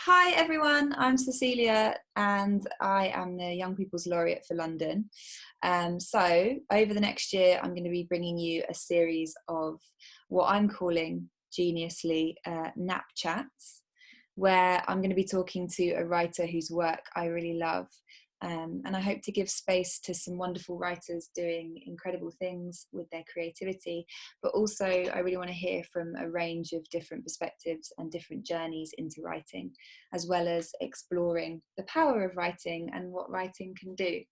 Hi everyone, I'm Cecilia and I am the Young People's Laureate for London. So over the next year I'm going to be bringing you a series of what I'm calling geniusly KnappChats, where I'm going to be talking to a writer whose work I really love. And I hope to give space to some wonderful writers doing incredible things with their creativity, but also I really want to hear from a range of different perspectives and different journeys into writing, as well as exploring the power of writing and what writing can do.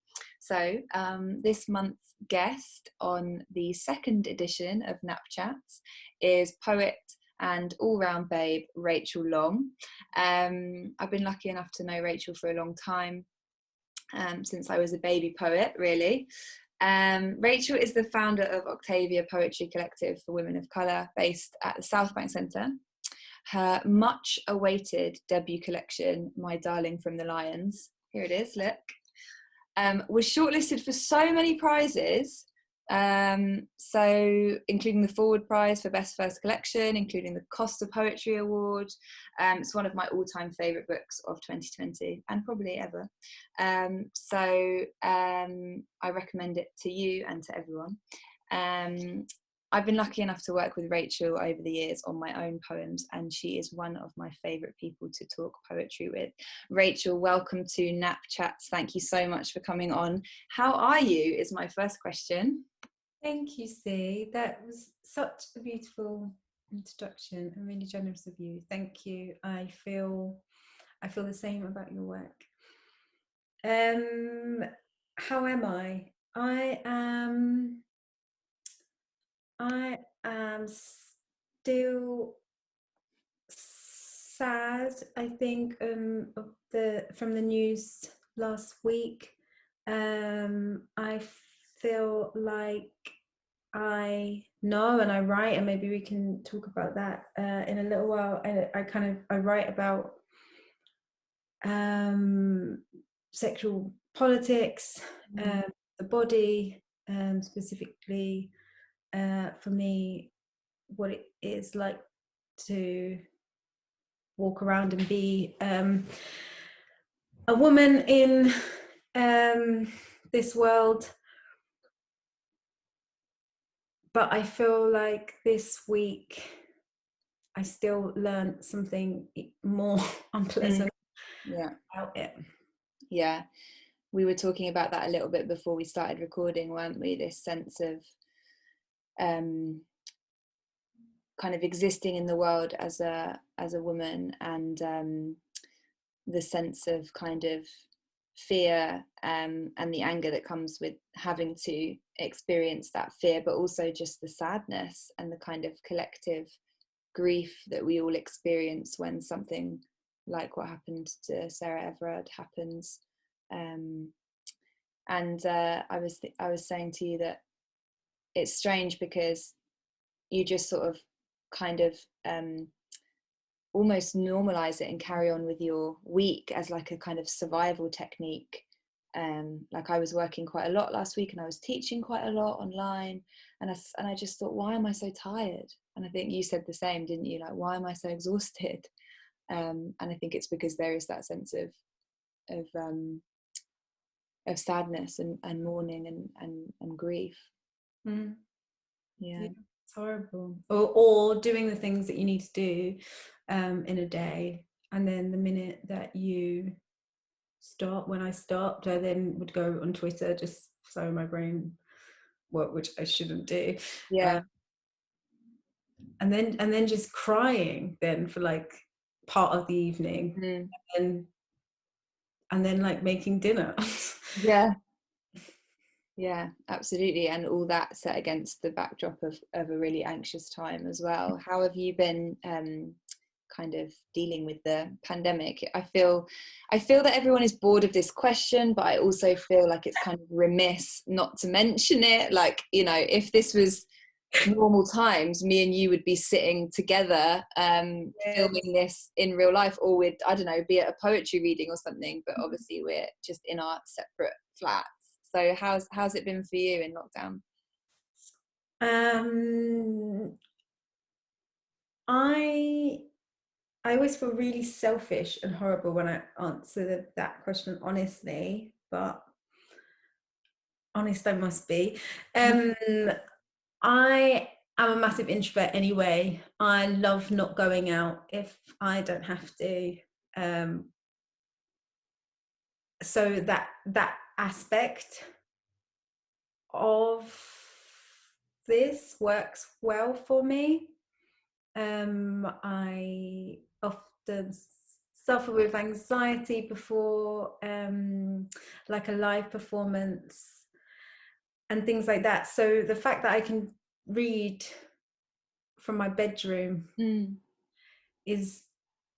So this month's guest on the second edition of KnappChats is poet and all-round babe Rachel Long. I've been lucky enough to know Rachel for a long time, since I was a baby poet, really. Rachel is the founder of Octavia Poetry Collective for Women of Colour, based at the South Bank Centre. Her much awaited debut collection, My Darling from the Lions, here it is, look, was shortlisted for so many prizes, so including the Forward Prize for Best First Collection, including the Costa Poetry Award. It's one of my all-time favourite books of 2020 and probably ever. I recommend it to you and to everyone. I've been lucky enough to work with Rachel over the years on my own poems, and she is one of my favourite people to talk poetry with. Rachel, welcome to KnappChats. Thank you so much for coming on. How are you is my first question. Thank you, C. That was such a beautiful introduction and really generous of you. Thank you. I feel the same about your work. How am I? I am still sad, I think, from the news last week. I feel like I know and I write, and maybe we can talk about that in a little while. I write about sexual politics, the body, specifically for me, what it is like to walk around and be a woman in this world. But I feel like this week I still learned something more unpleasant about it. Yeah, we were talking about that a little bit before we started recording, weren't we? This sense of kind of existing in the world as a woman, and the sense of kind of fear and the anger that comes with having to experience that fear, but also just the sadness and the kind of collective grief that we all experience when something like what happened to Sarah Everard happens. I was saying to you that it's strange because you just sort of kind of almost normalize it and carry on with your week as like a kind of survival technique. Like I was working quite a lot last week and I was teaching quite a lot online, and I just thought, why am I so tired? And I think you said the same, didn't you? Like, why am I so exhausted? And I think it's because there is that sense of sadness and mourning and grief. Yeah, it's horrible. Or doing the things that you need to do in a day, and then the minute that you stop, when I stopped, I then would go on Twitter just so my brain work, which I shouldn't do. And then just crying then for like part of the evening, and then like making dinner. Yeah, absolutely. And all that set against the backdrop of a really anxious time as well. How have you been kind of dealing with the pandemic? I feel that everyone is bored of this question, but I also feel like it's kind of remiss not to mention it. Like, you know, if this was normal times, me and you would be sitting together filming this in real life, or we'd, I don't know, be at a poetry reading or something, but obviously we're just in our separate flats. So how's it been for you in lockdown? I I always feel really selfish and horrible when I answer that question honestly, but honest I must be. I am a massive introvert anyway. I love not going out if I don't have to. So that aspect of this works well for me. I often suffer with anxiety before like a live performance and things like that. So the fact that I can read from my bedroom is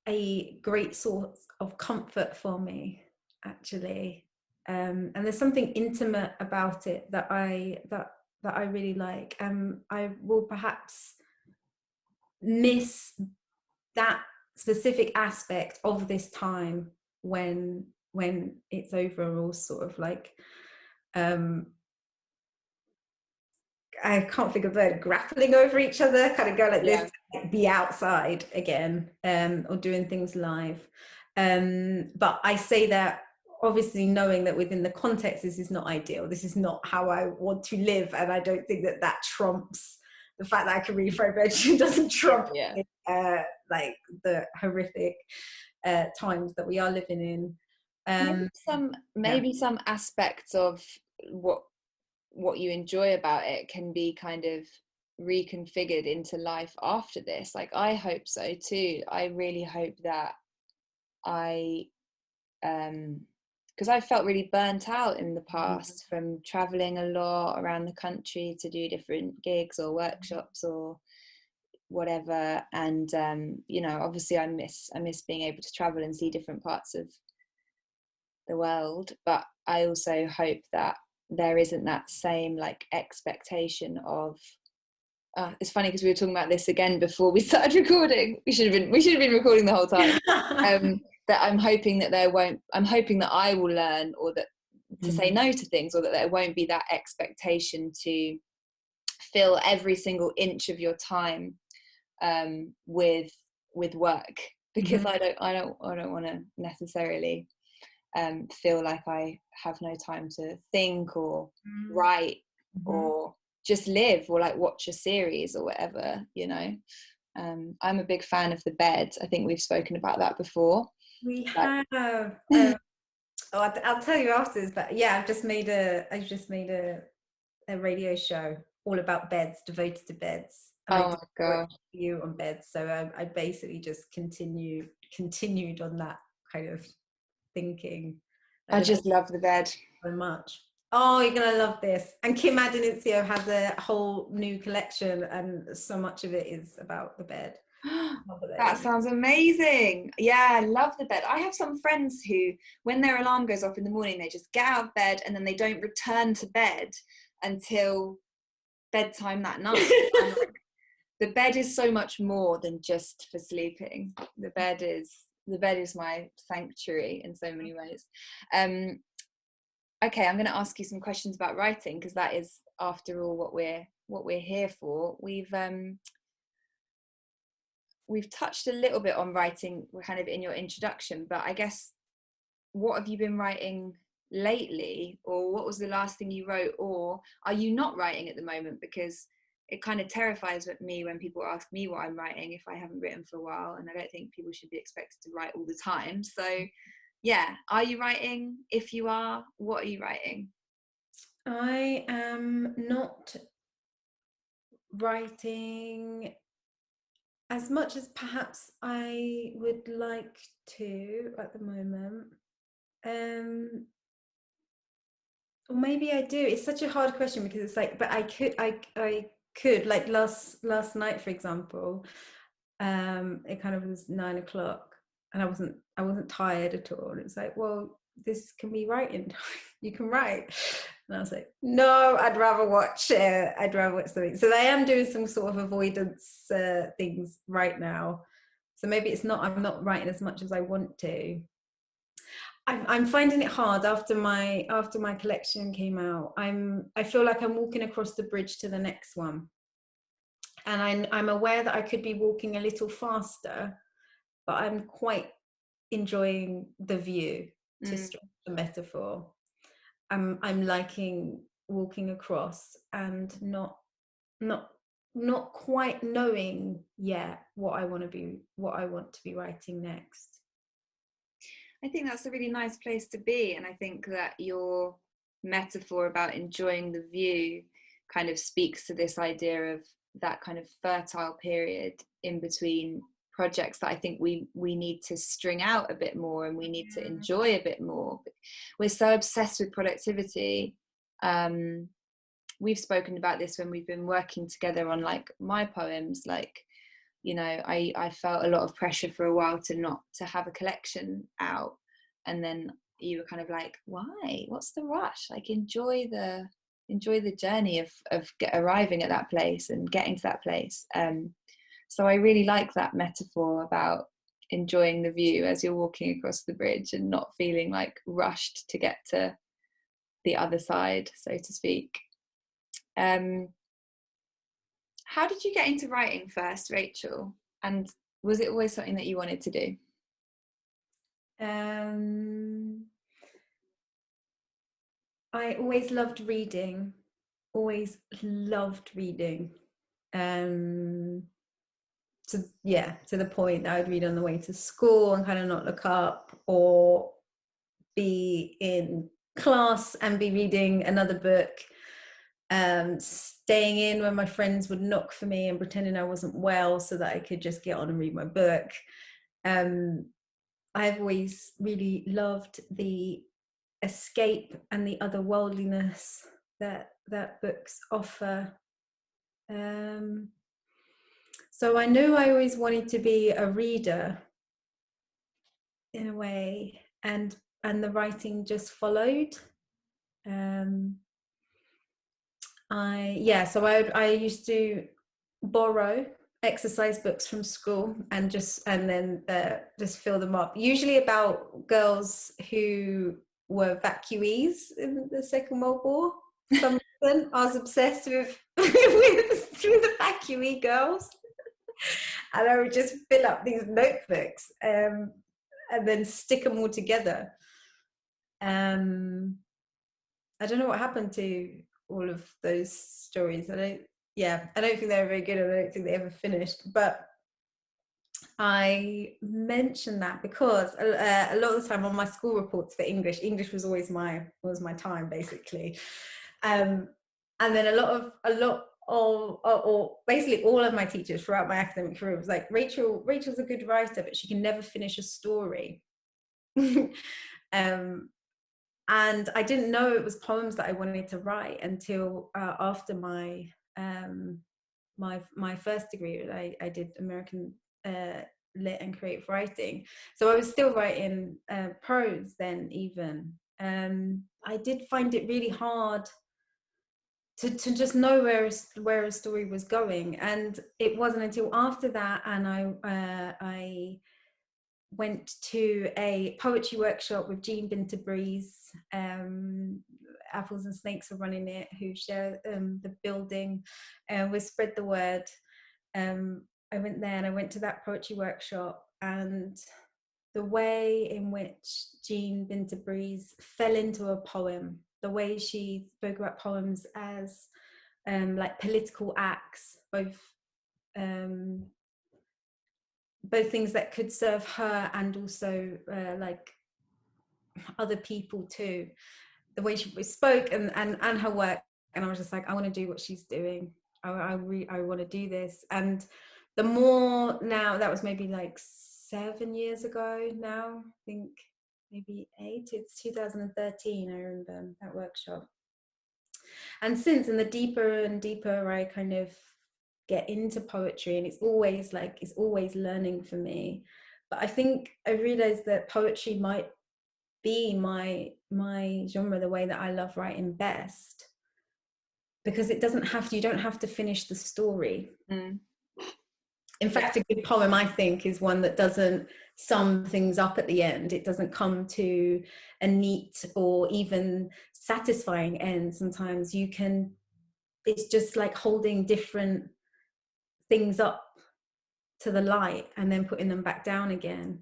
a great source of comfort for me, actually. And there's something intimate about it that I really like. I will perhaps miss that specific aspect of this time when it's over, or sort of like I can't think of the word, grappling over each other, kind of go like this, like be outside again, or doing things live. But I say that obviously knowing that within the context, this is not ideal. This is not how I want to live. And I don't think that that trumps the fact that I can read for bedroom doesn't trump like the horrific times that we are living in. Maybe some aspects of what you enjoy about it can be kind of reconfigured into life after this. Like, I hope so too. I really hope that I because I felt really burnt out in the past from traveling a lot around the country to do different gigs or workshops or whatever. And you know, obviously I miss being able to travel and see different parts of the world, but I also hope that there isn't that same like expectation of it's funny because we were talking about this again before we started recording. We should have been recording the whole time. That I'm hoping that I will learn, or that to say no to things, or that there won't be that expectation to fill every single inch of your time with work, because I don't want to necessarily feel like I have no time to think or write or just live, or like watch a series or whatever, you know. I'm a big fan of the bed. I think we've spoken about that before. We have. I'll tell you afterwards, but yeah, I've just made a radio show all about beds, devoted to beds. And oh my god, you on beds. So I basically just continued on that kind of thinking. I just love the bed so much. Oh, you're gonna love this. And Kim Adenizio has a whole new collection, and so much of it is about the bed. That sounds amazing. Yeah, I love the bed. I have some friends who, when their alarm goes off in the morning, they just get out of bed and then they don't return to bed until bedtime that night. The bed is so much more than just for sleeping. The bed is my sanctuary in so many ways. Okay, I'm going to ask you some questions about writing, because that is, after all, what we're here for. We've touched a little bit on writing, we're kind of in your introduction, but I guess, what have you been writing lately, or what was the last thing you wrote, or are you not writing at the moment? Because it kind of terrifies me when people ask me what I'm writing if I haven't written for a while, and I don't think people should be expected to write all the time. So yeah, are you writing? If you are, what are you writing? I am not writing as much as perhaps I would like to at the moment. Or maybe I do. It's such a hard question, because it's like, but I could like last night, for example, it kind of was 9 o'clock and I wasn't tired at all. It was like, well, this can be writing. You can write. And I was like, no, I'd rather watch something. So I am doing some sort of avoidance things right now. So maybe I'm not writing as much as I want to. I'm finding it hard after my collection came out. I feel like I'm walking across the bridge to the next one, and I'm aware that I could be walking a little faster, but I'm quite enjoying the view, to Mm. stretch the metaphor. I'm liking walking across and not not quite knowing yet what I want to be writing next. I think that's a really nice place to be, and I think that your metaphor about enjoying the view kind of speaks to this idea of that kind of fertile period in between projects that I think we need to string out a bit more, and we need to enjoy a bit more. We're so obsessed with productivity. We've spoken about this when we've been working together on like my poems, like, you know, I felt a lot of pressure for a while to have a collection out, and then you were kind of like, why, what's the rush, like enjoy the journey of arriving at that place and getting to that place. So I really like that metaphor about enjoying the view as you're walking across the bridge and not feeling like rushed to get to the other side, so to speak. How did you get into writing first, Rachel? And was it always something that you wanted to do? I always loved reading. Always loved reading. To the point that I would read on the way to school and kind of not look up, or be in class and be reading another book, staying in when my friends would knock for me and pretending I wasn't well so that I could just get on and read my book. I've always really loved the escape and the otherworldliness that books offer. So I knew I always wanted to be a reader in a way, and the writing just followed. I used to borrow exercise books from school and then just fill them up, usually about girls who were evacuees in the Second World War. For some reason I was obsessed with the evacuee girls, and I would just fill up these notebooks and then stick them all together. I don't know what happened to all of those stories. I don't think they were very good. I don't think they ever finished. But I mention that because a lot of the time on my school reports for English was always my time, basically. And then a lot of or basically all of my teachers throughout my academic career was like, Rachel's a good writer, but she can never finish a story. And I didn't know it was poems that I wanted to write until after my my first degree. I did American lit and creative writing, so I was still writing prose then. Even I did find it really hard to just know where a story was going, and it wasn't until after that, and I went to a poetry workshop with Jean Binterbreeze. Apples and Snakes were running it, who share the building, and we spread the word. I went there and I went to that poetry workshop, and the way in which Jean Binterbreeze fell into a poem, the way she spoke about poems as like political acts, both things that could serve her and also like other people too. The way she spoke and her work, and I was just like, I want to do what she's doing. I want to do this. And the more now, that was maybe like 7 years ago now, I think maybe 8. It's 2013. I remember that workshop. And since, and the deeper and deeper I kind of get into poetry, and it's always learning for me. But I think I realized that poetry might be my genre, the way that I love writing best, because you don't have to finish the story. In fact, a good poem, I think, is one that doesn't sum things up at the end. It doesn't come to a neat or even satisfying end. Sometimes it's just like holding different things up to the light and then putting them back down again.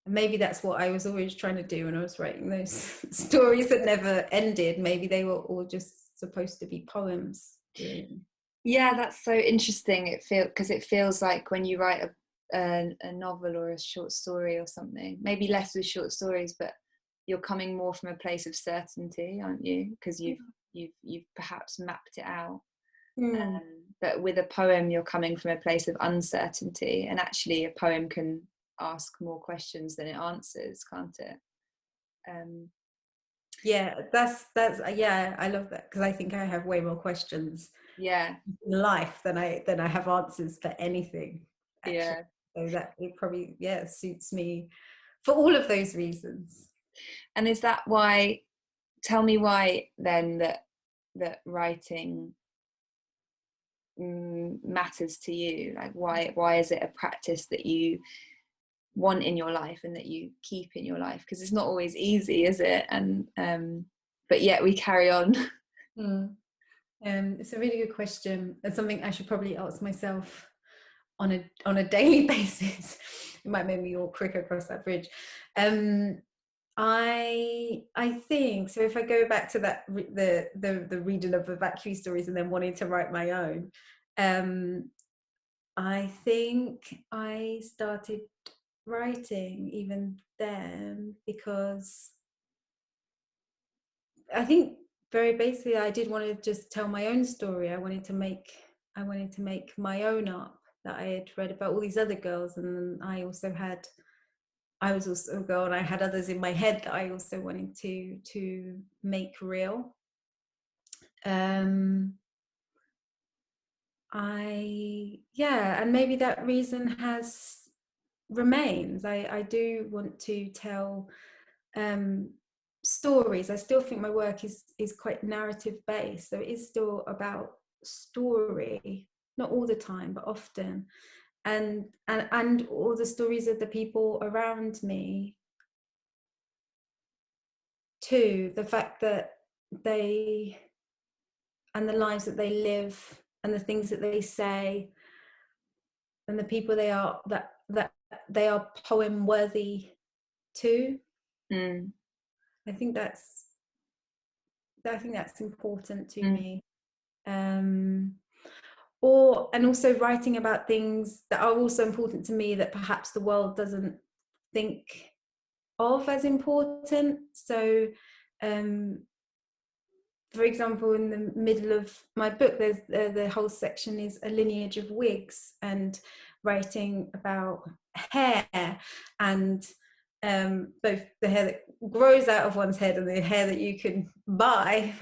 And maybe that's what I was always trying to do when I was writing those stories that never ended. Maybe they were all just supposed to be poems, really. Yeah, that's so interesting. Because it feels like when you write a novel or a short story or something, maybe less with short stories, but you're coming more from a place of certainty, aren't you? Because you've perhaps mapped it out. But with a poem, you're coming from a place of uncertainty, and actually, a poem can ask more questions than it answers, can't it? Yeah, that's yeah, I love that, because I think I have way more questions Yeah, in life than I have answers for anything, actually. yeah. So that it probably, yeah, suits me for all of those reasons. And is that why? Tell me why then that writing matters to you. Like, why is it a practice that you want in your life and that you keep in your life? Because it's not always easy, is it? And but yet we carry on. It's a really good question. It's something I should probably ask myself on a daily basis. It might make me all quick across that bridge. I think so. If I go back to that, the reading of the Vacuum stories and then wanting to write my own, I think I started writing even then because I think very basically I did want to just tell my own story. I wanted to make my own up that I had read about all these other girls, and I was also a girl, and I had others in my head that I also wanted to make real. And maybe that reason remains. I do want to tell stories. I still think my work is quite narrative based, so it is still about story, not all the time, but often, and all the stories of the people around me too. The fact that they and the lives that they live and the things that they say and the people they are, that they are poem worthy too. I think that's important to me. And also writing about things that are also important to me that perhaps the world doesn't think of as important. So for example, in the middle of my book, there's the whole section is a lineage of wigs, and writing about hair, and both the hair that grows out of one's head and the hair that you can buy.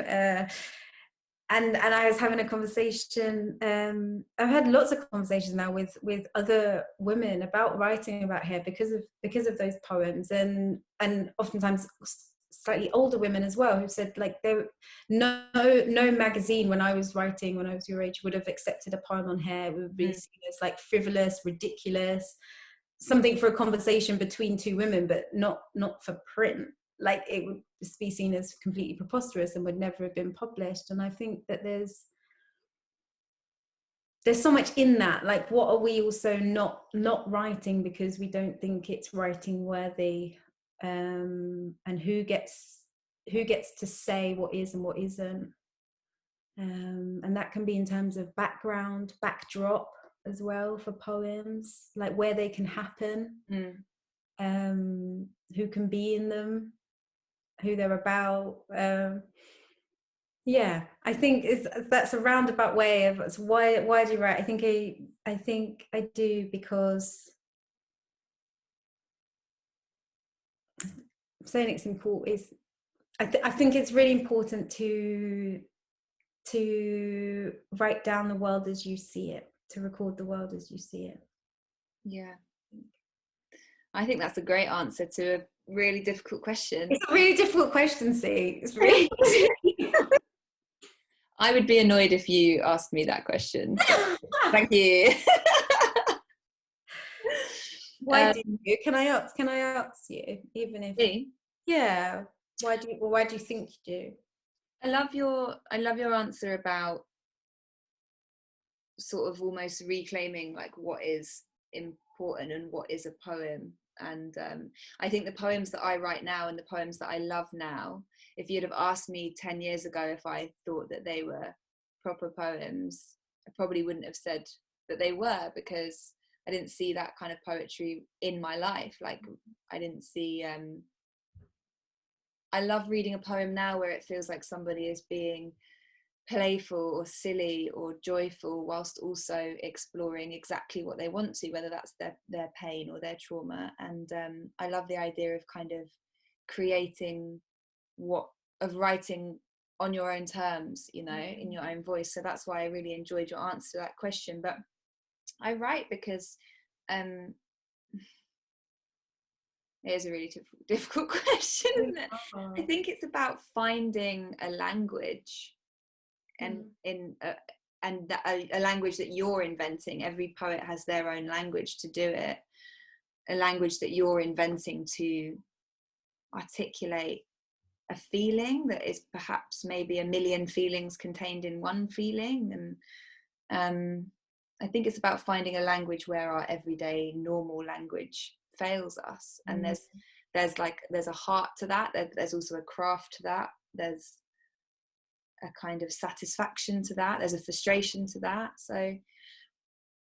And I was having a conversation. I've had lots of conversations now with other women about writing about hair because of those poems, and oftentimes slightly older women as well, who said like no magazine when I was your age would have accepted a poem on hair. It would be seen as like frivolous, ridiculous, something for a conversation between two women, but not for print. Like it would be seen as completely preposterous and would never have been published. And I think that there's so much in that. Like, what are we also not writing because we don't think it's writing worthy, and who gets to say what is and what isn't, and that can be in terms of backdrop as well for poems, like where they can happen, who can be in them, who they're about. I think that's a roundabout way of why do you write. I think I do because saying it's important is I think it's really important to write down the world as you see it, to record the world as you see it. Yeah, I think that's a great answer to a really difficult question. It's a really difficult question, see. It's really I would be annoyed if you asked me that question. So thank you. Why do you? Can I ask you, even if me? Yeah. Why do you think you do? I love your answer about sort of almost reclaiming like what is important and what is a poem. And I think the poems that I write now and the poems that I love now, if you'd have asked me 10 years ago if I thought that they were proper poems, I probably wouldn't have said that they were, because I didn't see that kind of poetry in my life. Like, I didn't see I love reading a poem now where it feels like somebody is being playful or silly or joyful, whilst also exploring exactly what they want to, whether that's their pain or their trauma. And I love the idea of kind of creating of writing on your own terms, you know, in your own voice. So that's why I really enjoyed your answer to that question. But I write because it is a really difficult question, isn't it? I think it's about finding a language, and a language that you're inventing. Every poet has their own language to do it, a language that you're inventing to articulate a feeling that is perhaps maybe a million feelings contained in one feeling. And I think it's about finding a language where our everyday normal language fails us. And there's a heart to that. There's also a craft to that. There's a kind of satisfaction to that. There's a frustration to that. So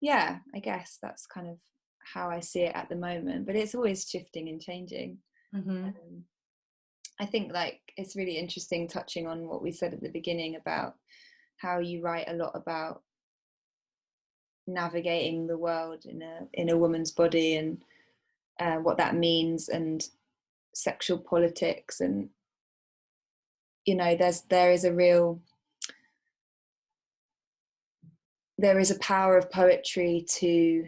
yeah, I guess that's kind of how I see it at the moment, but it's always shifting and changing. I think like it's really interesting, touching on what we said at the beginning about how you write a lot about navigating the world in a woman's body, and what that means, and sexual politics. And you know, there is a power of poetry to,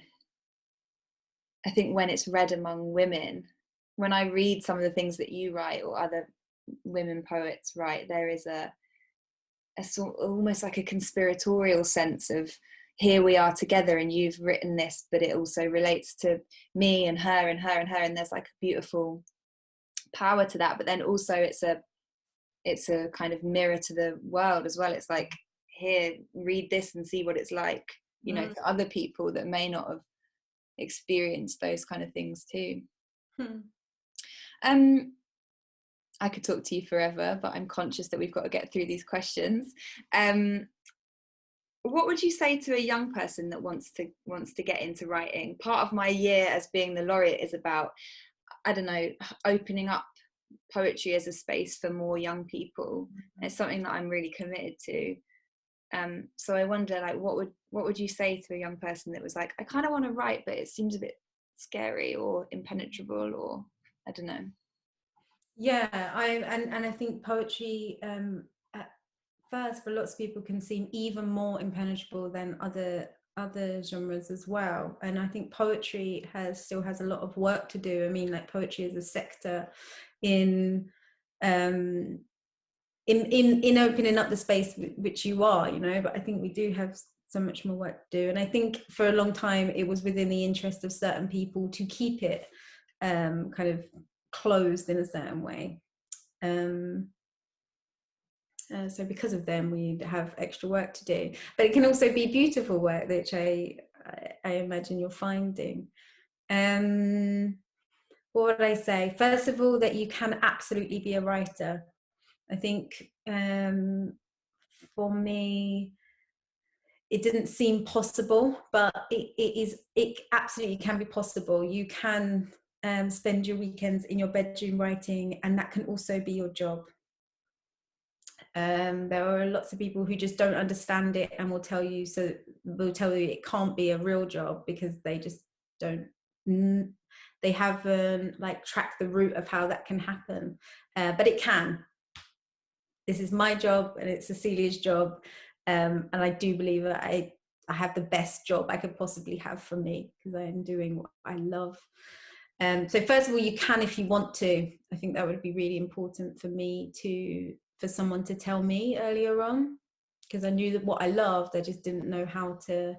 I think, when it's read among women. When I read some of the things that you write or other women poets write, there is a sort, almost like a conspiratorial sense of, here we are together and you've written this, but it also relates to me and her and her and her, and there's like a beautiful power to that. But then also it's a kind of mirror to the world as well. It's like, here, read this and see what it's like, you know, to other people that may not have experienced those kind of things too. I could talk to you forever, but I'm conscious that we've got to get through these questions. What would you say to a young person that wants to get into writing? Part of my year as being the Laureate is about, I don't know, opening up poetry as a space for more young people. It's something that I'm really committed to. So I wonder, like, what would you say to a young person that was like, I kind of want to write, but it seems a bit scary or impenetrable, or I don't know. Yeah, I think poetry at first for lots of people can seem even more impenetrable than other genres as well. And I think poetry still has a lot of work to do. I mean, like, poetry is a sector in opening up the space which you are, you know, but I think we do have so much more work to do. And I think for a long time it was within the interest of certain people to keep it kind of closed in a certain way. So because of them, we have extra work to do, but it can also be beautiful work, which I imagine you're finding. What would I say? First of all, that you can absolutely be a writer. I think for me, it didn't seem possible, but it absolutely can be possible. You can spend your weekends in your bedroom writing, and that can also be your job. There are lots of people who just don't understand it and will tell you it can't be a real job because they just don't, they haven't like tracked the route of how that can happen, but it can. This is my job and it's Cecilia's job, and I do believe that I have the best job I could possibly have for me because I am doing what I love. So first of all, you can if you want to. I think that would be really important for me for someone to tell me earlier on, because I knew that what I loved, I just didn't know how to,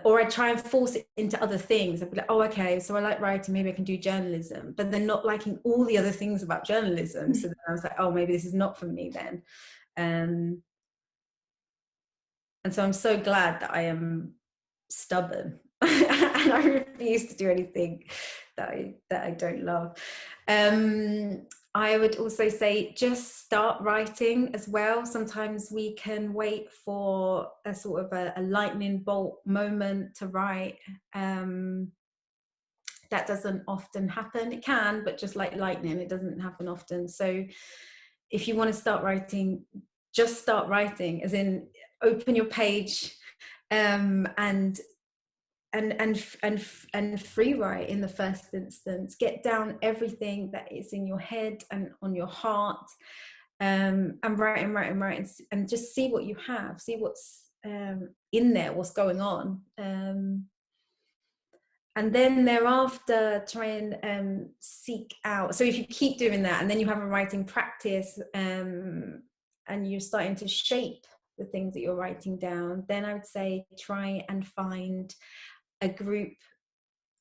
or I try and force it into other things. I'd be like, oh, okay, so I like writing, maybe I can do journalism, but then not liking all the other things about journalism. So then I was like, oh, maybe this is not for me then. And so I'm so glad that I am stubborn and I refuse to do anything that I don't love. I would also say just start writing as well. Sometimes we can wait for a sort of a lightning bolt moment to write. That doesn't often happen. It can, but just like lightning, it doesn't happen often. So if you want to start writing, just start writing, as in open your page, and free write in the first instance. Get down everything that is in your head and on your heart, and write and just see what you have, see what's in there, what's going on. And then thereafter try and seek out. So if you keep doing that and then you have a writing practice, and you're starting to shape the things that you're writing down, then I would say try and find a group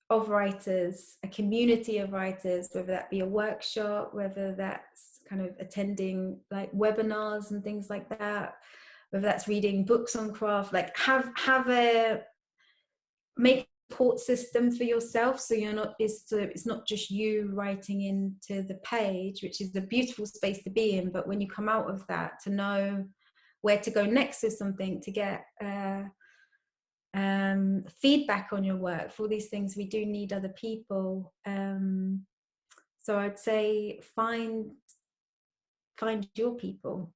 of writers, a community of writers, whether that be a workshop, whether that's kind of attending like webinars and things like that, whether that's reading books on craft, like have a make support system for yourself, so you're not, it's not just you writing into the page, which is a beautiful space to be in, but when you come out of that, to know where to go next with something, to get feedback on your work. For all these things we do need other people, so I'd say find your people,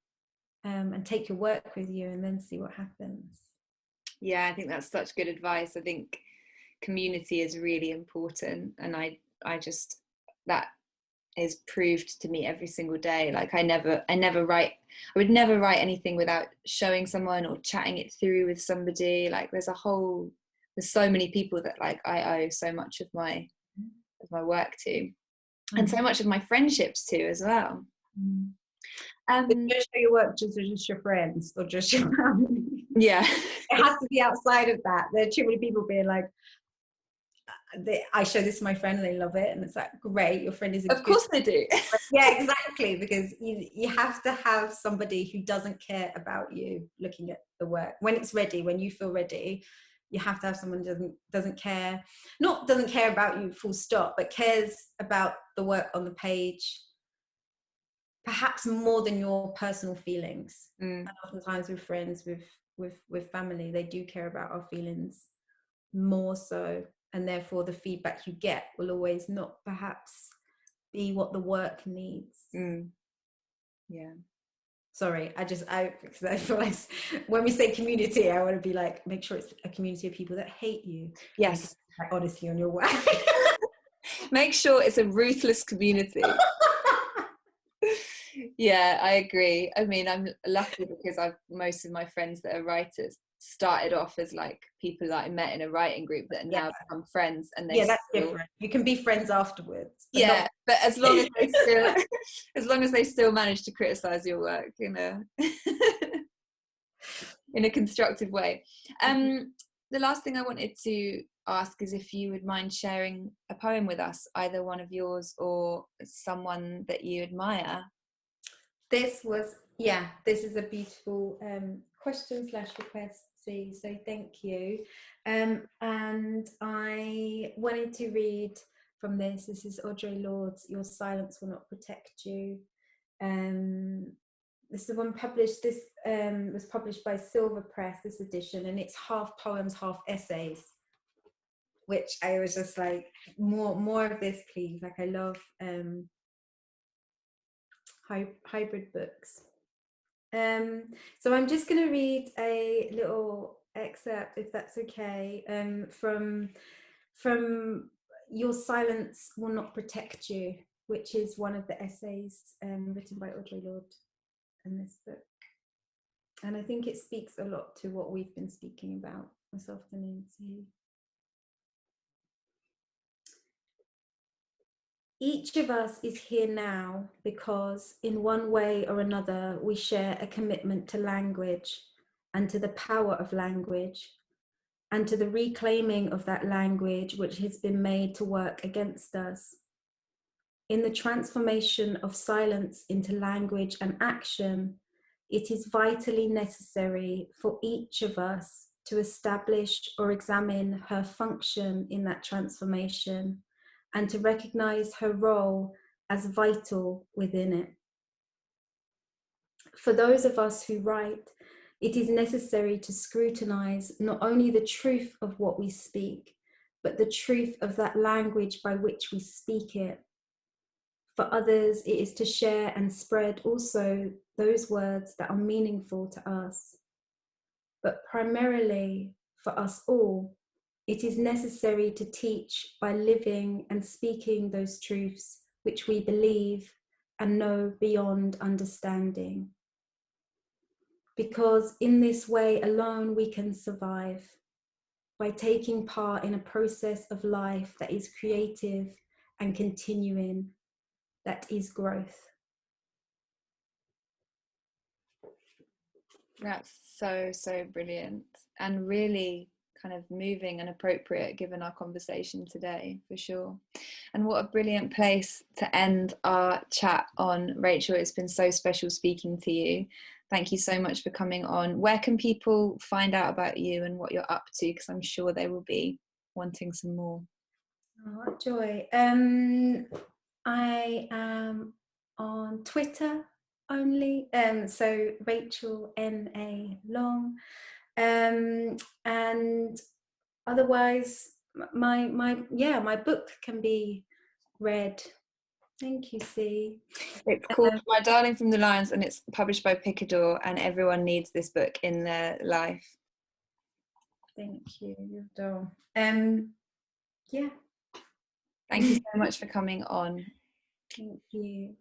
and take your work with you, and then see what happens. Yeah, I think that's such good advice. I think community is really important, and I just, that is proved to me every single day. Like I would never write anything without showing someone or chatting it through with somebody. Like there's so many people that like I owe so much of my work to, and so much of my friendships to as well. Don't show your work just your friends or just your family. Yeah. It has to be outside of that. There are too many people being like, I show this to my friend and they love it, and it's like, great, your friend is of course they do. Yeah, exactly, because you have to have somebody who doesn't care about you looking at the work when it's ready, when you feel ready. You have to have someone who doesn't care about you full stop, but cares about the work on the page, perhaps more than your personal feelings. And oftentimes with friends, with family, they do care about our feelings more so, and therefore the feedback you get will always not perhaps be what the work needs. Yeah. Sorry, because I feel like when we say community, I want to be like, make sure it's a community of people that hate you. Yes. Like, honestly, on your work. Make sure it's a ruthless community. Yeah, I agree. I mean, I'm lucky because most of my friends that are writers started off as like people that I met in a writing group that are now become friends, and that's different. You can be friends afterwards. But but as long as they still as long as they still manage to criticize your work in a in a constructive way. The last thing I wanted to ask is if you would mind sharing a poem with us, either one of yours or someone that you admire. This is a beautiful question / request, so thank you. And I wanted to read from this. This is Audre Lorde's "Your Silence Will Not Protect You." This is one published. This was published by Silver Press, this edition, and it's half poems, half essays. Which I was just like, more of this, please. Like I love hybrid books. So I'm just going to read a little excerpt, if that's okay, from "Your Silence Will Not Protect You," which is one of the essays written by Audre Lorde in this book. And I think it speaks a lot to what we've been speaking about this afternoon too. Each of us is here now because, in one way or another, we share a commitment to language and to the power of language and to the reclaiming of that language which has been made to work against us. In the transformation of silence into language and action, it is vitally necessary for each of us to establish or examine her function in that transformation, and to recognize her role as vital within it. For those of us who write, it is necessary to scrutinize not only the truth of what we speak, but the truth of that language by which we speak it. For others, it is to share and spread also those words that are meaningful to us. But primarily for us all, it is necessary to teach by living and speaking those truths which we believe and know beyond understanding. Because in this way alone we can survive, by taking part in a process of life that is creative and continuing, that is growth. That's so brilliant, and really kind of moving and appropriate given our conversation today, for sure. And what a brilliant place to end our chat on, Rachel. It's been so special speaking to you. Thank you so much for coming on. Where can people find out about you and what you're up to? Because I'm sure they will be wanting some more. Oh, joy. I am on Twitter only, so Rachel N.A. Long, and otherwise my book can be read. Thank you, C. It's called My Darling from the Lions, and it's published by Picador, and everyone needs this book in their life. Thank you, Yudol. Yeah. Thank you so much for coming on. Thank you.